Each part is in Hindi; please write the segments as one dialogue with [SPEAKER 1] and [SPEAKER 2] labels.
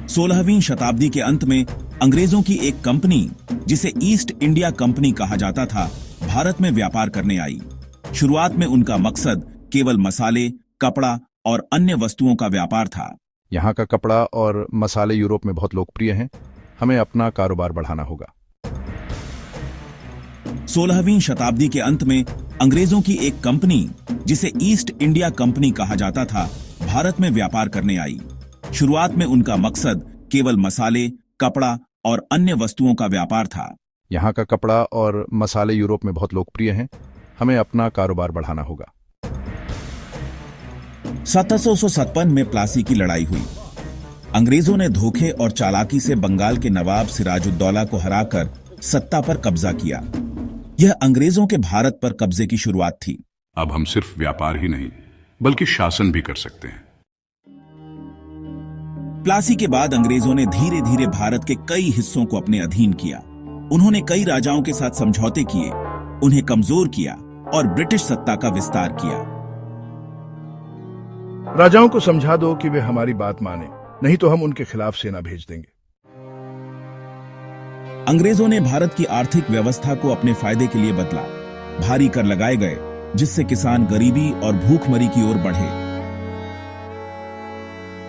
[SPEAKER 1] 16वीं शताब्दी के अंत में अंग्रेजों की एक कंपनी, जिसे ईस्ट इंडिया कंपनी कहा जाता था, भारत में व्यापार करने आई। शुरुआत में उनका मकसद केवल मसाले, कपड़ा और अन्य वस्तुओं का व्यापार था।
[SPEAKER 2] यहाँ का कपड़ा और मसाले यूरोप में बहुत लोकप्रिय हैं। हमें अपना कारोबार बढ़ाना होगा।
[SPEAKER 1] 16वीं शताब्दी के अंत में अंग्रेजों की एक कंपनी, जिसे ईस्ट इंडिया कंपनी कहा जाता था, भारत में व्यापार करने आई। शुरुआत में उनका मकसद केवल मसाले, कपड़ा और अन्य वस्तुओं का व्यापार था।
[SPEAKER 2] यहाँ का कपड़ा और मसाले यूरोप में बहुत लोकप्रिय हैं। हमें अपना कारोबार बढ़ाना होगा।
[SPEAKER 1] 1757 में प्लासी की लड़ाई हुई। अंग्रेजों ने धोखे और चालाकी से बंगाल के नवाब सिराजुद्दौला को हराकर सत्ता पर कब्जा किया। यह अंग्रेजों के भारत पर कब्जे की शुरुआत थी।
[SPEAKER 3] अब हम सिर्फ व्यापार ही नहीं बल्कि शासन भी कर सकते हैं।
[SPEAKER 1] प्लासी के बाद अंग्रेजों ने धीरे धीरे भारत के कई हिस्सों को अपने अधीन किया। उन्होंने कई राजाओं के साथ समझौते किए, उन्हें कमजोर किया और ब्रिटिश सत्ता का विस्तार किया।
[SPEAKER 4] राजाओं को समझा दो कि वे हमारी बात माने, नहीं तो हम उनके खिलाफ सेना भेज देंगे।
[SPEAKER 1] अंग्रेजों ने भारत की आर्थिक व्यवस्था को अपने फायदे के लिए बदला। भारी कर लगाए गए, जिससे किसान गरीबी और भूखमरी की ओर बढ़े।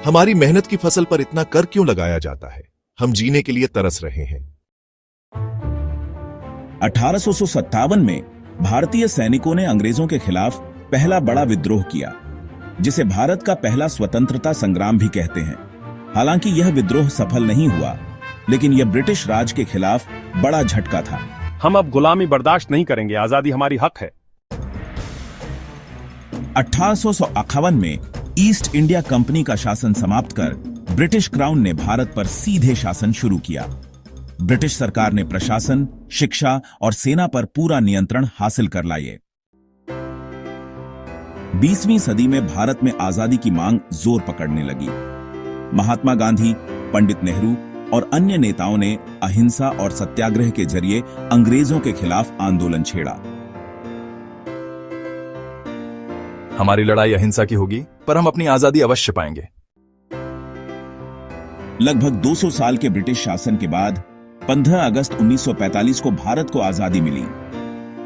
[SPEAKER 5] हमारी मेहनत की फसल पर इतना कर क्यों लगाया जाता है? हम जीने के लिए तरस रहे हैं।
[SPEAKER 1] 1857 में भारतीय सैनिकों ने अंग्रेजों के खिलाफ पहला बड़ा विद्रोह किया, जिसे भारत का पहला स्वतंत्रता संग्राम भी कहते हैं। हालांकि यह विद्रोह सफल नहीं हुआ, लेकिन यह ब्रिटिश राज के खिलाफ बड़ा झटका था।
[SPEAKER 6] हम अब गुलामी बर्दाश्त नहीं करेंगे। आजादी हमारी हक है।
[SPEAKER 1] 1858 में ईस्ट इंडिया कंपनी का शासन समाप्त कर ब्रिटिश क्राउन ने भारत पर सीधे शासन शुरू किया। ब्रिटिश सरकार ने प्रशासन, शिक्षा और सेना पर पूरा नियंत्रण हासिल कर लाए। 20वीं सदी में भारत में आजादी की मांग जोर पकड़ने लगी। महात्मा गांधी, पंडित नेहरू और अन्य नेताओं ने अहिंसा और सत्याग्रह के जरिए अंग्रेजों के खिलाफ आंदोलन छेड़ा।
[SPEAKER 7] हमारी लड़ाई अहिंसा की होगी, पर हम अपनी आजादी अवश्य पाएंगे।
[SPEAKER 1] लगभग 200 साल के ब्रिटिश शासन के बाद 15 अगस्त 1945 को भारत को आजादी मिली।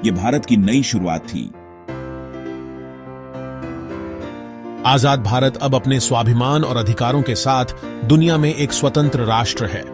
[SPEAKER 1] यह भारत की नई शुरुआत थी।
[SPEAKER 8] आजाद भारत अब अपने स्वाभिमान और अधिकारों के साथ दुनिया में एक स्वतंत्र राष्ट्र है।